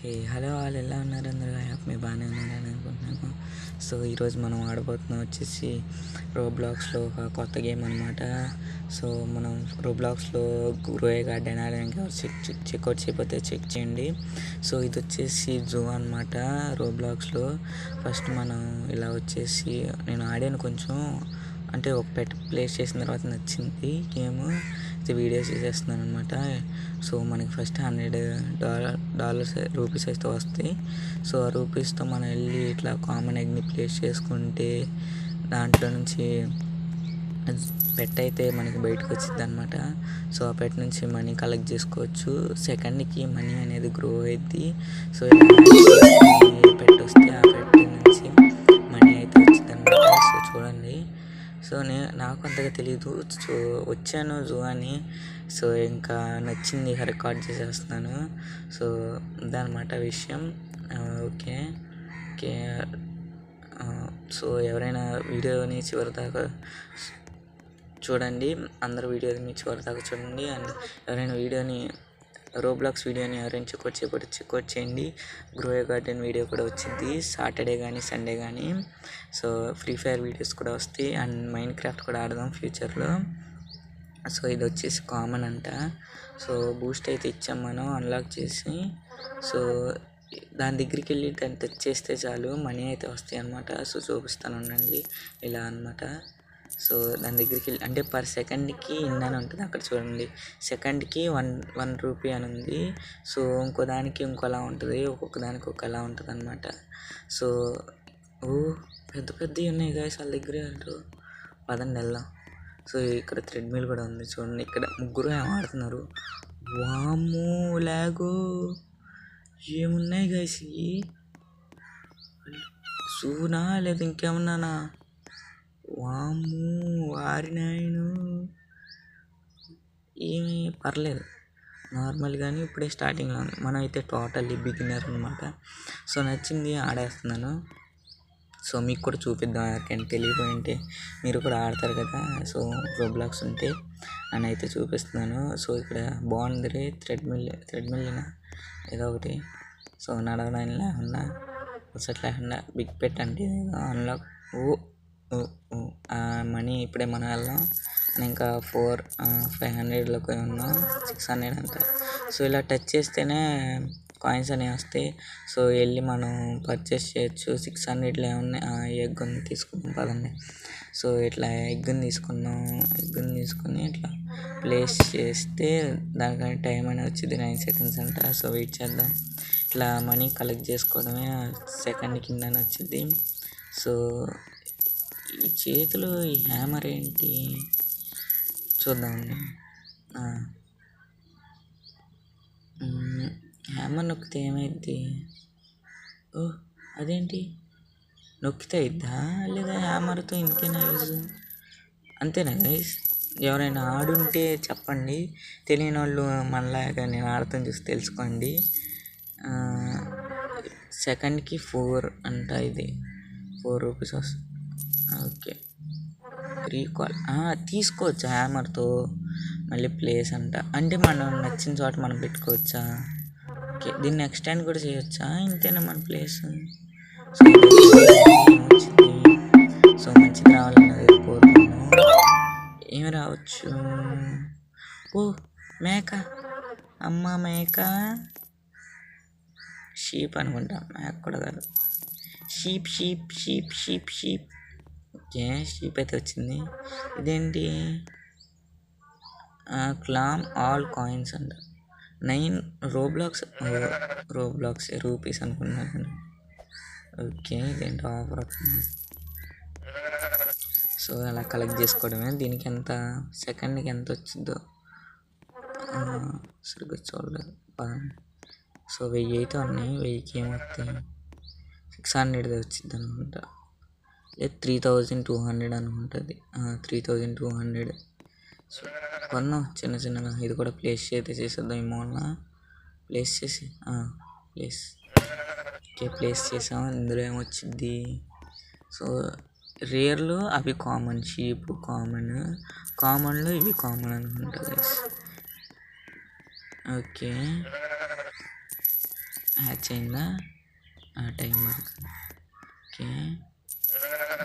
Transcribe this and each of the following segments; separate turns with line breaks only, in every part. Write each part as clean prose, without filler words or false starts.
Hey hello వాళ్ళు ఎలా ఉన్నారు? అందరూ మీ బాగానే ఉన్నారని అనుకుంటున్నాను. సో ఈరోజు మనం ఆడబోతున్నాం వచ్చేసి రోబ్లాక్స్లో ఒక కొత్త గేమ్ అనమాట. సో మనం రోబ్లాక్స్లో గ్రోయే గార్డెన్ ఆడడానికి చెక్అవుట్ చేయకపోతే చెక్ చేయండి. సో ఇది వచ్చేసి జూ అనమాట రోబ్లాక్స్లో. ఫస్ట్ మనం ఇలా వచ్చేసి నేను ఆడాను కొంచెం, అంటే ఒక పెట్ ప్లేస్ చేసిన తర్వాత నచ్చింది గేమ్, వీడియోస్ చేసేస్తున్నాను అనమాట. సో మనకి ఫస్ట్ $100 రూపీస్ అయితే వస్తాయి. సో ఆ రూపీస్తో మనం వెళ్ళి ఇట్లా కామన్ ఎగ్ని ప్లేస్ చేసుకుంటే దాంట్లో నుంచి పెట్ అయితే మనకి బయటకు వచ్చింది అనమాట. సో ఆ పెట్ నుంచి మనీ కలెక్ట్ చేసుకోవచ్చు. సెకండ్కి మనీ అనేది గ్రో అయింది. సో పెట్ వస్తే ఆ పెట్ నుంచి మనీ అయితే వచ్చింది అనమాట. సో చూడండి, సో నాకు అంతగా తెలీదు. సో వచ్చాను జూ అని, సో ఇంకా నచ్చింది రికార్డ్ చేసేస్తున్నాను. సో ఇదన్నమాట విషయం. ఓకే ఓకే సో ఎవరైనా వీడియోని చివరి దాకా చూడండి, అందరూ వీడియోని చివరి దాకా చూడండి. అండ్ ఎవరైనా రోబ్లాక్స్ వీడియోని ఎవరైనా చెక్అవుట్ చేయండి. గ్రోయే గార్డెన్ వీడియో కూడా వచ్చింది సాటర్డే కానీ సండే కానీ. సో ఫ్రీ ఫైర్ వీడియోస్ కూడా వస్తాయి అండ్ మైండ్ క్రాఫ్ట్ కూడా ఆడదాం ఫ్యూచర్లో. సో ఇది వచ్చేసి కామన్ అంట. సో బూస్ట్ అయితే ఇచ్చాం మనం అన్లాక్ చేసి. సో దాని దగ్గరికి వెళ్ళి దాన్ని టచ్ చేస్తే చాలు మనీ అయితే వస్తాయి అన్నమాట. సో చూపిస్తాను ఉండండి, ఇలా అనమాట. సో దాని దగ్గరికి వెళ్ళి అంటే పర్ సెకండ్కి ఇన్ అని ఉంటుంది అక్కడ చూడండి. సెకండ్కి వన్ రూపీ అని ఉంది. సో ఇంకో దానికి ఇంకోలా ఉంటుంది, ఒక్కొక్క దానికి ఒకలా ఉంటుంది అనమాట. సో పెద్ద పెద్దవి ఉన్నాయి గాయస్ వాళ్ళ దగ్గర అంటారు. పదండి వెళ్దాం. సో ఇక్కడ థ్రెడ్మిల్ కూడా ఉంది చూడండి. ఇక్కడ ముగ్గురు ఆడుతున్నారు. వామ్మో లాగో ఏమున్నాయి గైస్ ఇవి? సూనా లేదా ఇంకేమన్నానా? వామ్మో వారినాయను, ఏమీ పర్లేదు నార్మల్, కానీ ఇప్పుడే స్టార్టింగ్లో ఉంది. మనం అయితే టోటల్లీ బిగినర్ అనమాట. సో నచ్చింది ఆడేస్తున్నాను. సో మీకు కూడా చూపిద్దాం, ఎవరికైనా తెలియకపోయింటే మీరు కూడా ఆడతారు కదా. సో రోబ్లాక్స్ ఉంటే అని అయితే చూపిస్తున్నాను. సో ఇక్కడ బాగుంది థ్రెడ్మిల్ ఏదో ఒకటి. సో నడవడానికి లేకుండా అసలు లేకుండా బిగ్ పెట్ అంటే అన్లాక్. మనీ ఇప్పుడే మనం వెళ్దాం అని ఇంకా 500లోకి ఉన్నాం, 600 అంతా. సో ఇలా టచ్ చేస్తేనే కాయిన్స్ అనేవి వస్తాయి. సో వెళ్ళి మనం పర్చేస్ చేయొచ్చు. 600లో ఏమున్నాయి, ఎగ్ ఉంది తీసుకున్నాం పదండి. సో ఇట్లా ఎగ్ని తీసుకుని ఇట్లా ప్లేస్ చేస్తే దానికని టైం అనేది వచ్చింది 9 seconds అంట. సో వెయిట్ చేద్దాం. ఇట్లా మనీ కలెక్ట్ చేసుకోవడమే సెకండ్ కింద వచ్చింది. సో ఈ చేతిలో ఈ హ్యామర్ ఏంటి చూద్దామండి. హ్యామర్ నొక్కితే ఏమైద్ది? అదేంటి నొక్కితే అయిద్దా లేదా హ్యామర్తో ఇంతేనా యూజ్? అంతేనా గైస్? ఎవరైనా ఆడుంటే చెప్పండి, తెలియని వాళ్ళు మనలాగా నేను ఆడతాను చూసి తెలుసుకోండి. సెకండ్కి 4 అంట, ఇది 4 రూపీస్ వస్తుంది. ఓకే రీకాల్ తీసుకోవచ్చా హ్యామర్తో? మళ్ళీ ప్లేస్ అంట, అంటే మనం నచ్చిన చోట మనం పెట్టుకోవచ్చా? ఓకే దీన్ని ఎక్స్టెండ్ కూడా చేయొచ్చా? ఇంతేనా మన ప్లేస్? సో మంచిది రావాలన్నది కోరుకున్నాను. ఏమి రావచ్చు? మేక, అమ్మ మేక, షీప్ అనుకుంటా, మేక కూడా కాదు, షీప్. ఓకే షీప్ అయితే వచ్చింది. ఇదేంటి? క్లామ్ ఆల్ కాయిన్స్ అంట. 9 రోబ్లాక్స్ రూపీస్ అనుకున్నాను. ఓకే ఇదేంటి ఆఫర్ వస్తుంది. సో అలా కలెక్ట్ చేసుకోవడమే. దీనికి ఎంత సెకండ్కి ఎంత వచ్చిందో సరిగ్గా చూడలేదు. సో 1000 అయితే ఉన్నాయి. 1000కి ఏమవుతాయి? 600 వచ్చింది అనుకుంటా, లేదు 3200 అనుకుంటుంది. 3200. సో కొన్నాం చిన్నగా. ఇది కూడా ప్లేస్ అయితే చేసేద్దాం. ఈ మూలన ప్లేస్ చేసి ప్లేస్ చేసాం. ఇందులో ఏమొచ్చింది? సో రేర్లో అవి కామన్, షీప్ కామన్లో ఇవి కామన్ అనుకుంటా గైస్. ఓకే హ్యాచ్ అయిందా టైం వరకు. ఓకే,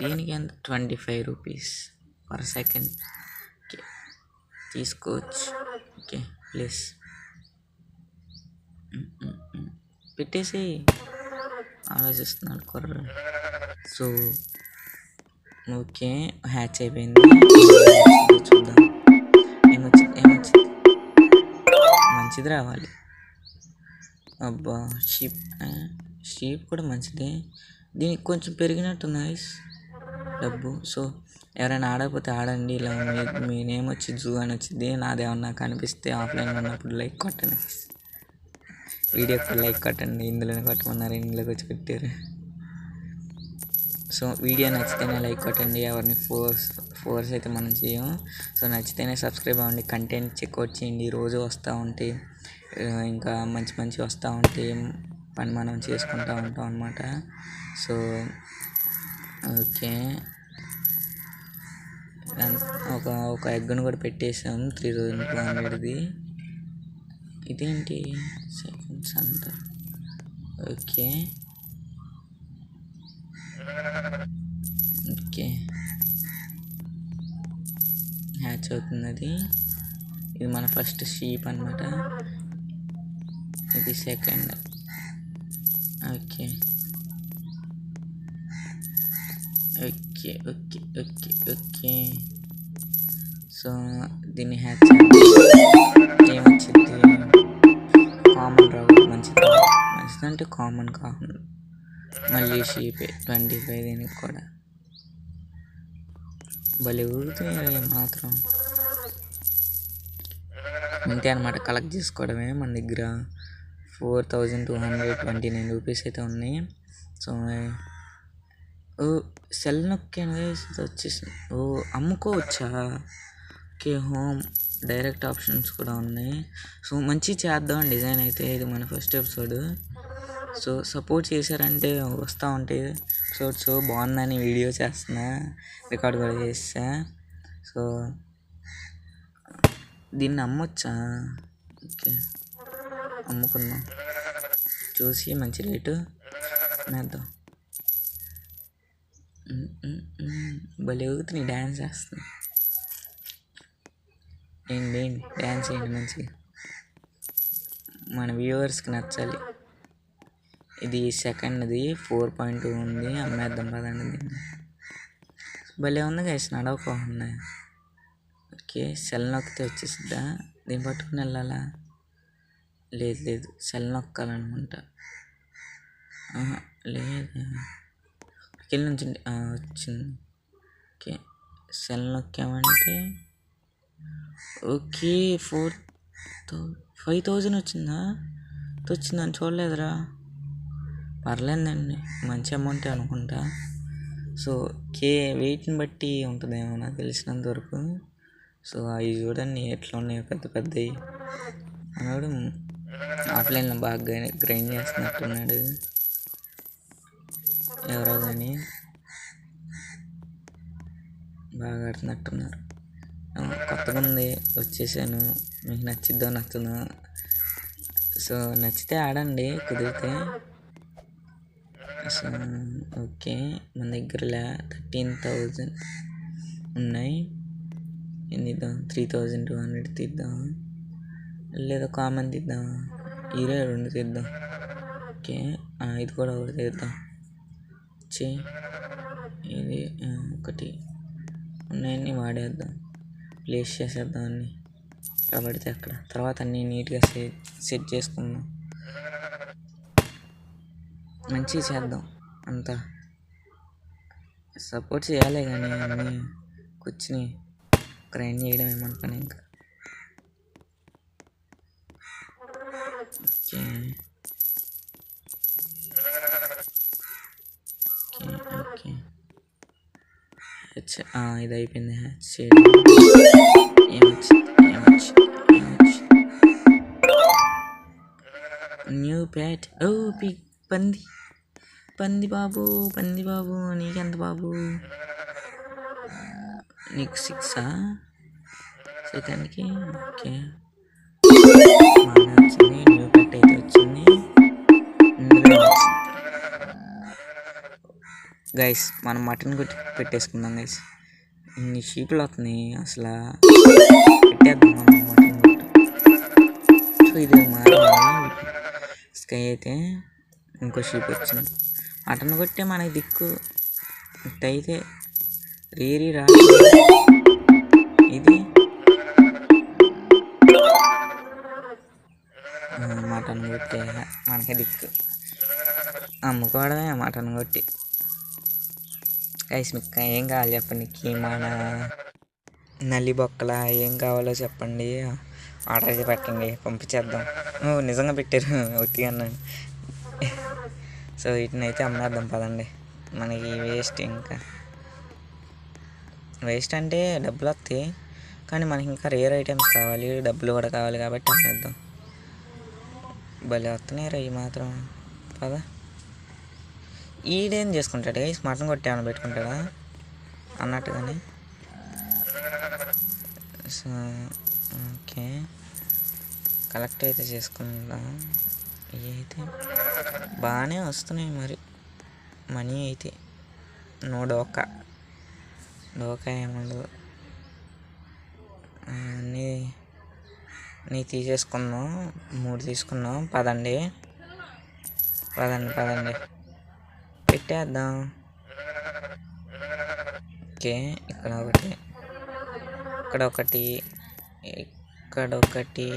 దీనికి ఎంత 25 రూపీస్ పర్ సెకండ్. ఓకే, తీసుకోవచ్చు. ఓకే ప్లీజ్ పెట్టేసి ఆలోచిస్తున్నాడు కుర్ర. సో ఓకే, హ్యాచ్ అయిపోయింది. చూద్దాం ఏమొచ్చింది. మంచిది రావాలి. అబ్బా, షీప్ కూడా మంచిదే. దీనికి కొంచెం పెరిగినట్టుంది డబ్బు. సో ఎవరైనా ఆడకపోతే ఆడండి. ఇలా మీ నేమ్ వచ్చి జూ అని వచ్చింది. నాదేమన్నా కనిపిస్తే ఆఫ్లైన్లో ఉన్నప్పుడు లైక్ కొట్టండి. వీడియోకి లైక్ కొట్టండి. ఇందులోనే కొట్టమన్నారు, ఇందులోకి వచ్చి పెట్టారు. సో వీడియో నచ్చితేనే లైక్ కొట్టండి. ఎవరిని ఫోర్స్ అయితే మనం చేయం. సో నచ్చితేనే సబ్స్క్రైబ్ అవ్వండి. కంటెంట్ చెక్అవుట్ చేయండి. రోజు వస్తూ ఉంటే ఇంకా మంచి వస్తూ ఉంటే పని మనం చేసుకుంటూ ఉంటాం అన్నమాట. సో ఓకే, ఒక ఎగ్గును కూడా పెట్టేసాం 3200ది. ఇదేంటి సెకండ్స్ అంట. ఓకే హ్యాచ్ అవుతుంది అది. ఇది మన ఫస్ట్ షీప్ అన్నమాట. ఇది సెకండ్. ఓకే సో దీన్ని హ్యాచ్ ఏమొచ్చింది? కామన్ రావు. మంచిదంటే కామన్ కాకుండా మళ్ళీ షీపే 25. దీనికి కూడా భలే ఊరుతున్నాయి మాత్రం. అంతే అనమాట, కలెక్ట్ చేసుకోవడమే. మన దగ్గర 4229 రూపీస్ అయితే ఉన్నాయి. సో సెల్ నొక్కాను వచ్చేసింది. అమ్ముకోవచ్చా? ఓకే, హోమ్ డైరెక్ట్ ఆప్షన్స్ కూడా ఉన్నాయి. సో మంచి చేద్దాం డిజైన్ అయితే. ఇది మన ఫస్ట్ ఎపిసోడ్. సో సపోర్ట్ చేశారంటే వస్తూ ఉంటాయి ఎపిసోడ్స్. బాగుందని వీడియో చేస్తున్నా, రికార్డ్ కూడా చేస్తా. సో దీన్ని అమ్మొచ్చా? ఓకే, అమ్ముకుందాం. చూసి మంచి రేటు మేద్దాం. భలే ఊగుతుంది, డ్యాన్స్ చేస్తుంది. ఏంటి డ్యాన్స్ చేయండి మంచిగా, మన వ్యూవర్స్కి నచ్చాలి. ఇది సెకండ్ది 4.2 ఉంది. అమ్మేద్దాం పదండి దీన్ని. భలే ఉంది గైస్, నడవకోకుండా. ఓకే, సెల్ నొక్కితే వచ్చేసిద్దా? దీన్ని పట్టుకుని వెళ్ళాలా? లేదు, సెల్ నొక్కాలనుకుంటా. లేదు, కింద నుంచి వచ్చింది. ఓకే, సెల్ నొక్కామంటే ఓకే 5000 వచ్చిందని చూడలేదురా. పర్లేదండి, మంచి అమౌంటే అనుకుంటా. సో వెయిట్ని బట్టి ఉంటుందేమో నాకు తెలిసినంత వరకు. సో అవి చూడండి ఎట్లా ఉన్నాయో, పెద్దవి. మనోడు ఆఫ్లైన్లో బాగా గ్రైండ్ చేస్తున్నట్టున్నాడు. ఎవరో కానీ బాగా ఆడుతున్నట్టున్నారు. కొత్తగా ఉంది, వచ్చేసాను. మీకు నచ్చదో. సో నచ్చితే ఆడండి కుదిరితే. సో ఓకే, మన దగ్గర 13,000 ఉన్నాయి. ఎన్ని ఇద్దాం? 3200 తీద్దాం, లేదా కామన్ తీద్దాం. 2 తీద్దాం. ఓకే, ఇది కూడా ఒకటి తీద్దాం. ఇది ఒకటి ఉన్నాయన్నీ వాడేద్దాం, ప్లేస్ చేసేద్దాం అన్నీ కాబట్టి అక్కడ. తర్వాత అన్నీ నీట్గా సెట్ చేసుకుందాం, మంచిగా చేద్దాం. అంతా సపోర్ట్ చేయాలి కానీ అన్నీ కూర్చుని గ్రైండ్ చేయడం ఏమన్న పని. ఇంకా ఓకే ఇది అయిపోయింది. హ్యాచ్ చేయడం. New Pat. పంది బాబు నీకెంత బాబు? నీకు 6 సెకండ్కి. ఓకే, వచ్చింది. న్యూ ప్యాట్ అయితే వచ్చింది. గైస్ మనం మటన్ కొట్టి పెట్టేసుకుందాం గైస్. ఇన్ని షీపులు వస్తున్నాయి అసలు. పెట్టేద్దాం మనం మటన్ కొట్టి. సో ఇది మారింది స్కై అయితే ఇంకో షీప్ వచ్చింది. మటన్ కొట్టే మనకి దిక్కు ఇట్టయితే రీరీ రా. ఇది మటన్ కొట్టే మనకి దిక్కు అమ్ముకోవడమే మటన్ కొట్టి. గైస్ మీకు ఏం కావాలి చెప్పండి. మన నల్లి బొక్కల ఏం కావాలో చెప్పండి, ఆర్డర్ అయితే పెట్టండి, పంపించేద్దాం. నిజంగా పెట్టారు ఒత్తిగా అన్నాను. సో వీటిని అయితే అమ్మేద్దాం పదండి. మనకి వేస్ట్, ఇంకా వేస్ట్ అంటే డబ్బులు వస్తాయి కానీ మనకి ఇంకా రేర్ ఐటమ్స్ కావాలి, డబ్బులు కూడా కావాలి కాబట్టి అమ్మేద్దాం. భలే వస్తున్నాయి రా ఈ మాత్రం. పదా ఈడేం చేసుకుంటాడు గైస్, మటన్ కొట్టి ఏమైనా పెట్టుకుంటాడా అన్నట్టుగానే. సో ఓకే కలెక్ట్ అయితే చేసుకుందాం. ఇవి అయితే బాగానే వస్తున్నాయి మరి. మనీ అయితే నో డోకా ఏముండదు. నీ తీసేసుకుందాం. 3 తీసుకుందాం. పదండి పెట్టేద్దాం. ఓకే ఇక్కడ ఒకటి, ఇక్కడ ఒకటి.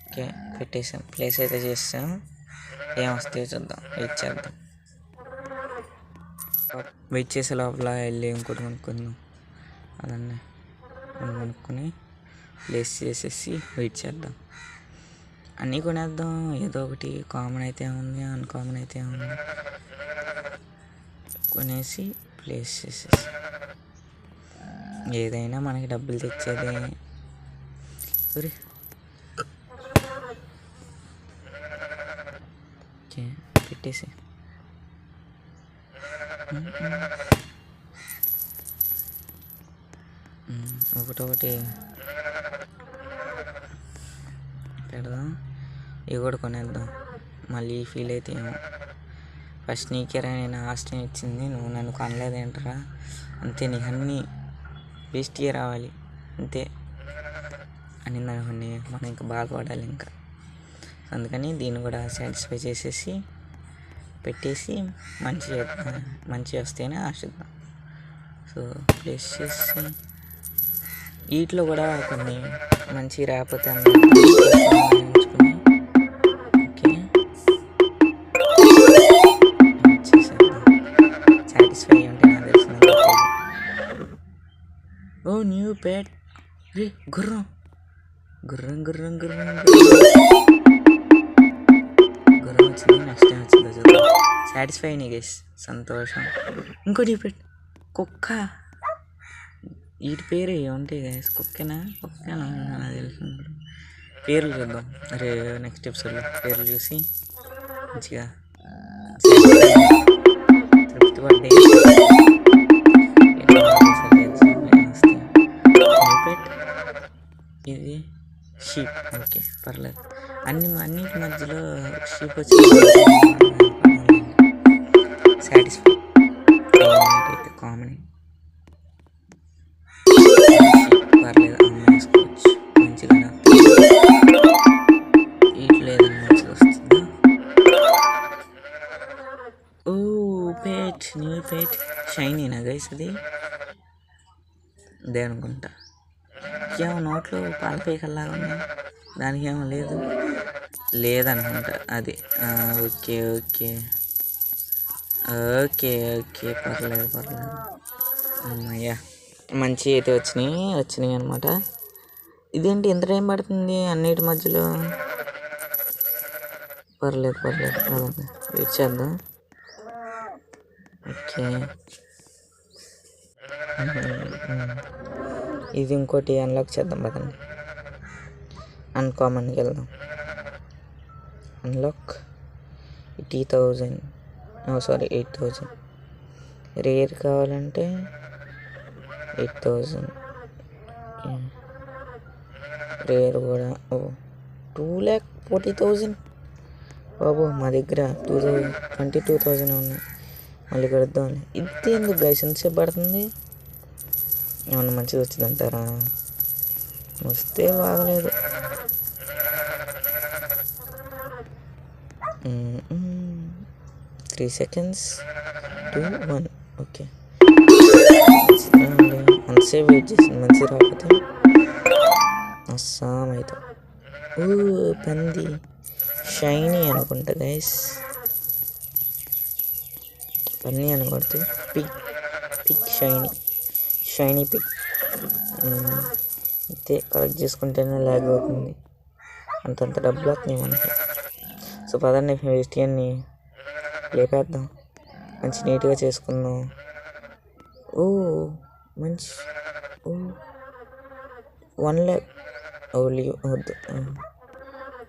ఓకే పెట్టేసాం. ప్లేస్ అయితే చేస్తాం. ఏం వస్తాయో చూద్దాం. వెయిట్ చేసే లోపల వెళ్ళి ఇంకోటి కొనుక్కుందాం. అదన్నీ కొనుక్కొని ప్లేస్ చేసేసి వెయిట్ చేద్దాం. అన్నీ కొనేద్దాం. ఏదో ఒకటి కామన్ అయితే ఉంది, అన్కామన్ అయితే ఉంది. కొనేసి ప్లేస్ చేసేసి ఏదైనా మనకి డబ్బులు తెచ్చేది. ఓకే పెట్టేసి ఒకటొకటి పెడదాం. ఇవి కూడా కొనేద్దాం. మళ్ళీ ఫీల్ అయితే ఏమో. ఫస్ట్ నీకేరా నేను హాస్టల్ ఇచ్చింది, నువ్వు నన్ను కొనలేదేంటరా, అంతే నీకు అన్నీ బెస్ట్గా రావాలి అంతే అని అనుకోండి. మనం ఇంకా బాధపడాలి ఇంకా. అందుకని దీన్ని కూడా సాటిస్ఫై చేసేసి పెట్టేసి మంచి వస్తేనే ఆశిద్దాం. సో ప్లేస్ చేసి వీటిలో కూడా కొన్ని మంచి రాకపోతే ఉంచుకుని ఓకే సాటిస్ఫై ఉంటే నాకు తెలిసిన. ఓ న్యూ పెట్ రే గుర్రం వచ్చింది. నెక్స్ట్ టైం వచ్చిందో చూద్దాం. సాటిస్ఫై నీ గైస్, సంతోషం. ఇంకోటి పెట్ కుక్క. వీటి పేరు ఏముంటాయి గైస్? కుక్కేనా నాకు తెలుసు. పేర్లు చూద్దాం. అరే నెక్స్ట్ ఎపిసోడ్లో పేర్లు చూసి మంచిగా తృప్తి పడ్డాయి. ఇది షీప్. ఓకే పర్లేదు. అన్నిటి మధ్యలో షీప్ వచ్చి సాటిస్ఫై అయితే కామన్. పర్లేదు అమ్మేసుకోవచ్చు మంచిగా. ఇట్లా ఏదైనా మంచిగా వస్తుందా? ఓ పేట్, న్యూ పేట్. షైనీనా గైస్ అది? ఇదే అనుకుంటా. ఏమో నోట్లో పాల పేకల్లాగా ఉన్నాయి. దానికి ఏమో లేదనుకుంటా అది. ఓకే పర్లేదు. అమ్మయ్యా మంచి అయితే వచ్చినాయి అనమాట. ఇదేంటి ఎంత టైం పడుతుంది అన్నిటి మధ్యలో? పర్లేదు వెయిట్ చేద్దాం. ఓకే ఇది ఇంకోటి అన్లాక్ చేద్దాం పదండి. అన్కామన్కి వెళ్దాం. అన్లాక్ 8,000 రేర్ కావాలంటే 8,000 రేర్ కూడా. 2,40,000 బాబు. మా దగ్గర 22,000 ఉన్నాయి. మళ్ళీ కలుద్దాంలే. ఇది ఎందుకు గైస్ ఎంతసేపు పడుతుంది? ఏమన్నా మంచిగా వచ్చిందంటారా? వస్తే బాగలేదు. 3 seconds 2 1. ఓకే, అంతసేపు వెయిట్ చేసింది మంచిగా రాకపోతే అస్సాం అయితే. ఓ పంది షైనీ అనుకుంటా గైస్, పంది అనకూడదు, పిగ్ పిగ్ షైనీ పిగ్. అయితే కలెక్ట్ చేసుకుంటేనే లాగ్ అవుతుంది, అంతంత డబ్బులు వస్తున్నాయి మనకి. సో పదండి వెజిటేరియన్ని లేపేద్దాం, మంచి నీట్గా చేసుకుందాం. ఓ మంచి 1 lakh ఓన్లీ వద్దు,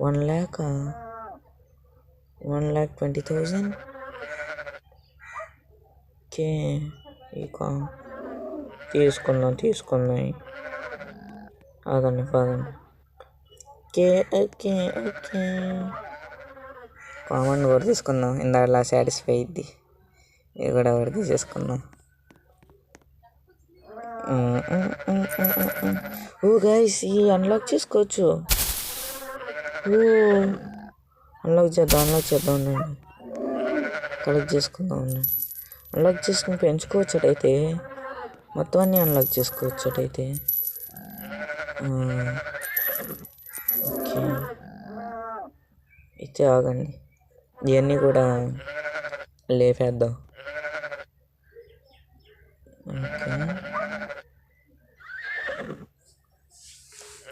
1,20,000. ఓకే ఇక తీసుకుందాం. అదండి పదండి. ఓకే కామన్ కూడా తీసుకుందాం, ఇందాకలా సాటిస్ఫై అయ్యిద్ది. ఇది కూడా ఒకటి తీసేసుకుందాం. ఓ గైస్ ఈ అన్లాక్ చేసుకోవచ్చు. ఓ అన్లాక్ చేద్దాం అండి, కలెక్ట్ చేసుకుందాం. అన్లాక్ చేసుకుని పెంచుకోవచ్చు అటైతే, మొత్తం అన్నీ అన్లాక్ చేసుకోవచ్చు అటైతే. ఓకే అయితే ఆగండి, ఇవన్నీ కూడా లేపేద్దాం. ఓకే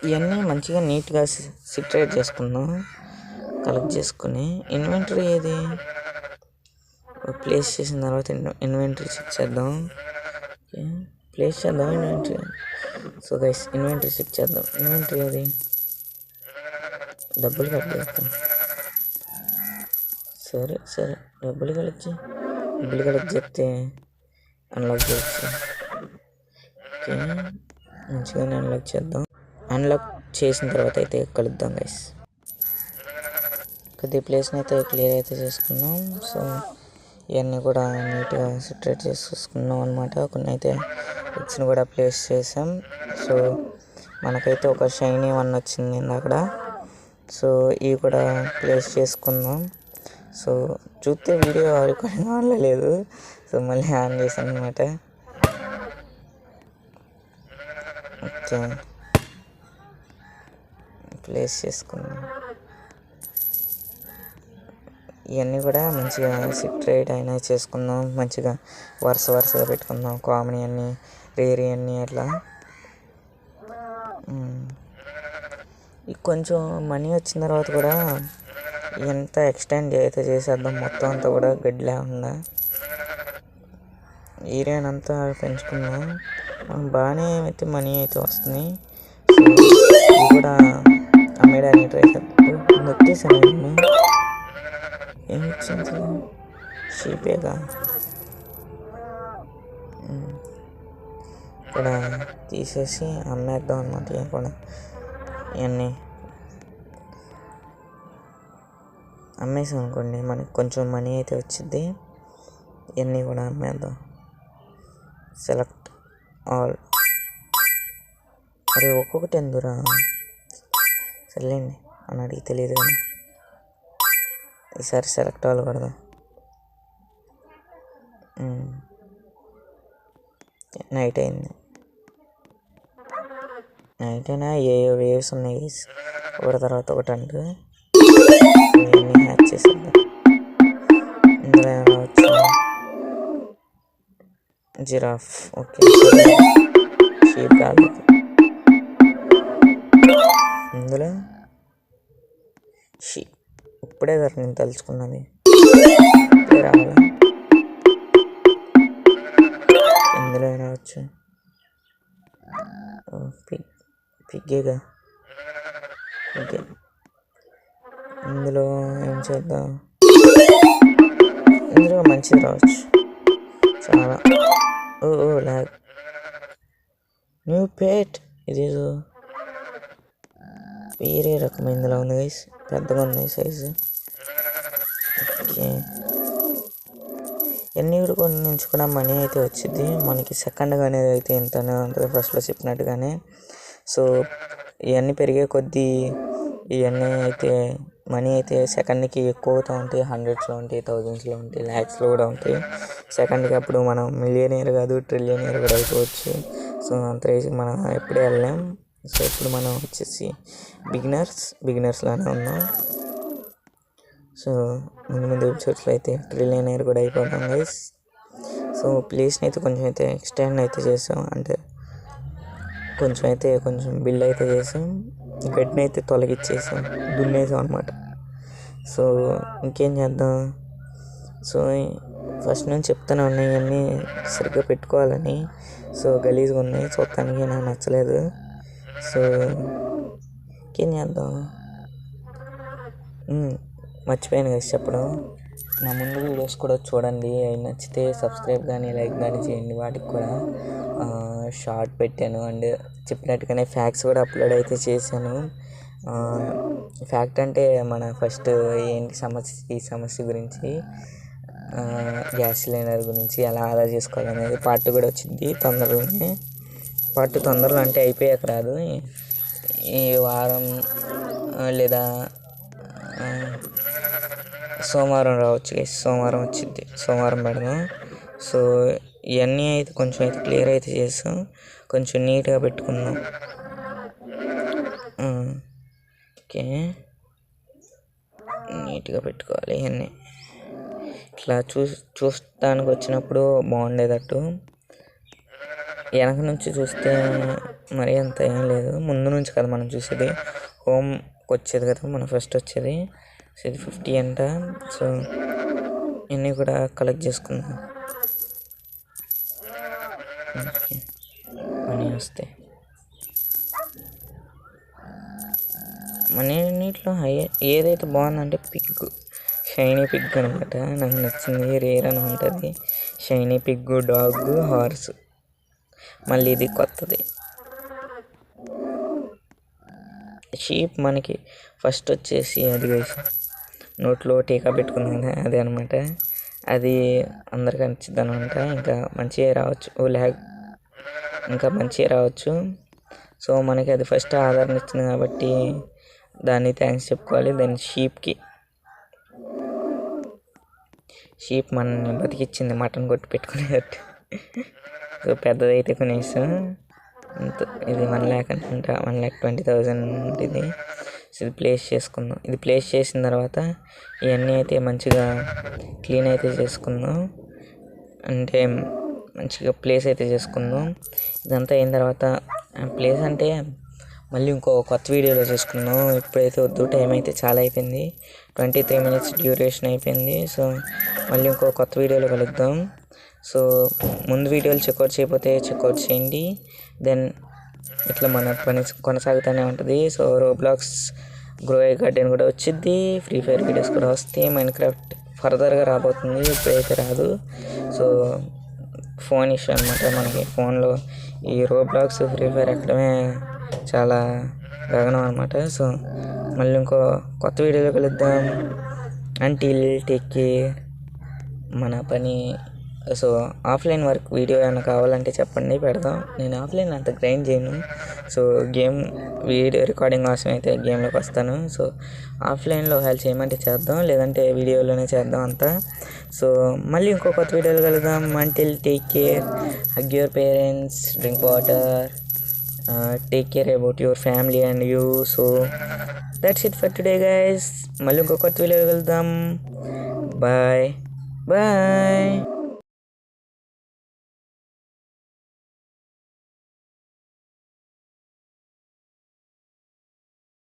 ఇవన్నీ మంచిగా నీట్గా సిట్రేట్ చేసుకుందాం, కలెక్ట్ చేసుకుని. ఇన్వెంటరీ ఏది ప్లేస్ చేసిన తర్వాత ఇన్వెంటరీ చెక్ చేద్దాం. ఓకే ప్లేస్ చేద్దాం inventory. So guys inventory check చేద్దాం. ఇన్వెంటరీ అది డబ్బులు కలెక్ట్ చేద్దాం. సరే డబ్బులు కలెక్ట్ చేస్తే అన్లాక్ చేయొచ్చు. ఓకే మంచిగానే అన్లాక్ చేద్దాం. అన్లాక్ చేసిన తర్వాత అయితే కలుద్దాం గైస్. కొద్ది ప్లేస్ని అయితే క్లియర్ అయితే చేసుకున్నాం. సో ఇవన్నీ కూడా నీట్గా సిట్రేట్ చేసుకున్నాం అనమాట. కొన్ని అయితే ఎగ్స్ని కూడా ప్లేస్ చేసాం. సో మనకైతే ఒక షైనీ 1 వచ్చింది అక్కడ. సో ఇవి కూడా ప్లేస్ చేసుకుందాం. సో చూస్తే వీడియో రికార్డింగ్ ఆన్లో లేదు, సో మళ్ళీ ఆన్ చేశాను అనమాట. ఓకే ప్లేస్ చేసుకుందాం. ఇవన్నీ కూడా మంచిగా సిట్రేట్ అయినా చేసుకుందాం, మంచిగా వరుసగా పెట్టుకుందాం. కామెడీ అన్నీ రేరీ అన్నీ అట్లా. కొంచెం మనీ వచ్చిన తర్వాత కూడా ఎంత ఎక్స్టెండ్ అయితే చేసేద్దాం, మొత్తం అంతా కూడా గడ్డి లేకుండా ఏరియానంతా పెంచుకుందాం. బాగానే అయితే మనీ అయితే వస్తున్నాయి. సో ఇవి కూడా అమ్మేయడానికి ట్రై చేద్దాం. నొక్కేసాను ఏమొచ్చింది, షీపేగా. ఇక్కడ తీసేసి అమ్మేద్దాం అన్నమాట. ఇవి కూడా ఇవన్నీ అమ్మేసాం అనుకోండి, మనకి కొంచెం మనీ అయితే వచ్చింది. ఇవన్నీ కూడా అమ్మేద్దాం. Select all. అరే ఒక్కొక్కటి ఎందురా, సర్లేండి అని అడిగి తెలియదు కానీ ఈసారి సెలెక్ట్ ఆల్ కొడదాం. నైట్ అయినా ఏ వేవ్స్ ఉన్నాయి ఒకటి తర్వాత ఒకటి అంటూ ఇవన్నీ హ్యాక్ చేసేద్దాం. ఇందులో రావచ్చు జిరాఫ్. ఓకే షీప్ కాదు, ఇందులో ఇప్పుడే కదా నేను తలుచుకున్నది, ఇప్పుడే రావాలా. ఇందులో రావచ్చు పిగ్గేగా. ఓకే ఇందులో ఏం చేద్దాం, ఇందులో మంచిది రావచ్చు చాలా. ఓ లాగ్. న్యూ పేట్ ఇదేదో వేరే రకం ఇందులో ఉంది గైస్, పెద్దగా ఉన్నాయి సైజు. ఓకే ఇవన్నీ కూడా నుంచి కూడా మనీ అయితే వచ్చింది మనకి. సెకండ్గా అనేది అయితే ఇంతనే ఉంటుంది ఫస్ట్లో చెప్పినట్టుగానే. సో ఇవన్నీ పెరిగే కొద్దీ ఇవన్నీ అయితే మనీ అయితే సెకండ్కి ఎక్కువ అవుతూ ఉంటాయి. హండ్రెడ్స్లో ఉంటాయి, థౌజండ్స్లో ఉంటాయి, ల్యాక్స్లో కూడా ఉంటాయి సెకండ్కి. అప్పుడు మనం మిలియనీర్ కాదు ట్రిలియనీర్ కూడా అయిపోవచ్చు. సో అంత రేసి మనం ఎప్పుడే వెళ్ళాం. సో ఇప్పుడు మనం వచ్చేసి బిగినర్స్లోనే ఉన్నాం. సో ముందు ఎపిసోడ్స్లో అయితే ట్రిలియనీర్ కూడా అయిపోతాం గైస్. సో ప్లేస్ని అయితే కొంచెం అయితే ఎక్స్టెండ్ అయితే చేసాం, అంటే కొంచెం బిల్డ్ అయితే చేసాం. గడ్డిని అయితే తొలగిచ్చేసాం, దున్నేసాం అనమాట. సో ఇంకేం చేద్దాం. సో ఫస్ట్ నుంచి చెప్తానే ఉన్నాయి ఇవన్నీ సరిగ్గా పెట్టుకోవాలని. సో గలీజ్గా ఉన్నాయి చూడటానికి, నాకు నచ్చలేదు. సో ఇంకేం చేద్దాం. మర్చిపోయాను కదా చెప్పడం, నా ముందు వీడియోస్ కూడా చూడండి. అవి నచ్చితే సబ్స్క్రైబ్ కానీ లైక్ కానీ చేయండి. వాటికి కూడా షార్ట్ పెట్టాను అండ్ చెప్పినట్టుగానే ఫ్యాక్ట్స్ కూడా అప్లోడ్ అయితే చేశాను. ఫ్యాక్ట్ అంటే మన ఫస్ట్ ఏంటి ఈ సమస్య గురించి, గ్యాస్ సిలిండర్ గురించి ఎలా ఆదా చేసుకోవాలనేది పార్ట్ కూడా వచ్చింది తొందరలోనే. తొందరలో అంటే అయిపోయాక రాదు, ఈ వారం లేదా సోమవారం రావచ్చు గైస్. సోమవారం వచ్చింది, సోమవారం పెడదాం. సో ఇవన్నీ అయితే కొంచెం అయితే క్లియర్ అయితే చేస్తాం, కొంచెం నీట్గా పెట్టుకుందాం. ఓకే, నీట్గా పెట్టుకోవాలి ఇవన్నీ. ఇట్లా చూస్తానికి వచ్చినప్పుడు బాగుండేటట్టు. వెనక నుంచి చూస్తే మరీ అంత ఏం లేదు, ముందు నుంచి కదా మనం చూసేది. హోమ్కి వచ్చేది కదా మనం ఫస్ట్ వచ్చేది. సో ఇది 50 అంట. సో ఇవన్నీ కూడా కలెక్ట్ చేసుకుందాం. మనీ వస్తాయి. మనీట్లో ఏదైతే బాగుందంటే షైనీ పిగ్ అనమాట. నాకు నచ్చింది, రేర్ అని ఉంటుంది. Shiny Pig, dog, horse. మళ్ళీ ఇది కొత్తది షీప్. మనకి ఫస్ట్ వచ్చేసి అది నోట్లో టీకా పెట్టుకుంది అదే అనమాట. అది అందరికీ నచ్చింది అనమాట. ఇంకా మంచిగా రావచ్చు. సో మనకి అది ఫస్ట్ ఆధారం ఇచ్చింది కాబట్టి దాన్ని థ్యాంక్స్ చెప్పుకోవాలి. దాని షీప్ మనల్ని బతికిచ్చింది, మటన్ కొట్టి పెట్టుకునేటట్టు. సో పెద్దదైతే కొనేసాం. ఇది 1 lakh అనుకుంటా, 1,20,000 ఇది. సో ఇది ప్లేస్ చేసుకుందాం. ఇది ప్లేస్ చేసిన తర్వాత ఇవన్నీ అయితే మంచిగా క్లీన్ అయితే చేసుకుందాం, అంటే మంచిగా ప్లేస్ అయితే చేసుకుందాం. ఇదంతా అయిన తర్వాత ప్లేస్ అంటే మళ్ళీ ఇంకో కొత్త వీడియోలో చేసుకుందాం. ఇప్పుడైతే వద్దు, టైం అయితే చాలా అయిపోయింది, 23 minutes డ్యూరేషన్ అయిపోయింది. సో మళ్ళీ ఇంకో కొత్త వీడియోలో కలుద్దాం. సో ముందు వీడియోలు చెక్అవుట్ చేయకపోతే చెక్అవుట్ చేయండి. దెన్ ఇట్లా మన పని కొనసాగుతూనే ఉంటుంది. సో రోబ్లాక్స్ గ్రో ఏ గార్డెన్ కూడా వచ్చింది, ఫ్రీ ఫైర్ వీడియోస్ కూడా వస్తాయి, మైన్క్రాఫ్ట్ ఫర్దర్గా రాబోతుంది, ఇప్పుడైతే రాదు. సో ఫోన్ ఇష్యూ అనమాట. మనకి ఫోన్లో ఈ రోబ్లాక్స్ ఫ్రీ ఫైర్ ఎక్కడమే చాలా గగనం అనమాట. సో మళ్ళీ ఇంకో కొత్త వీడియోలో కలుద్దాం. Until take care. మన పని. సో ఆఫ్లైన్ వర్క్ వీడియో ఏమైనా కావాలంటే చెప్పండి, పెడదాం. నేను ఆఫ్లైన్ అంత గ్రైండ్ చేయను. సో గేమ్ వీడియో రికార్డింగ్ కోసం అయితే గేమ్లోకి వస్తాను. సో ఆఫ్లైన్లో హెల్ప్ చేయమంటే చేద్దాం, లేదంటే వీడియోలోనే చేద్దాం అంతా. సో మళ్ళీ ఇంకో కొత్త వీడియోలో కలుద్దాం. Until take care, hug your parents, drink water, take care about your family and you. So that's it for today guys. మళ్ళీ ఇంకో కొత్త వీడియోలో కలుద్దాం. బాయ్.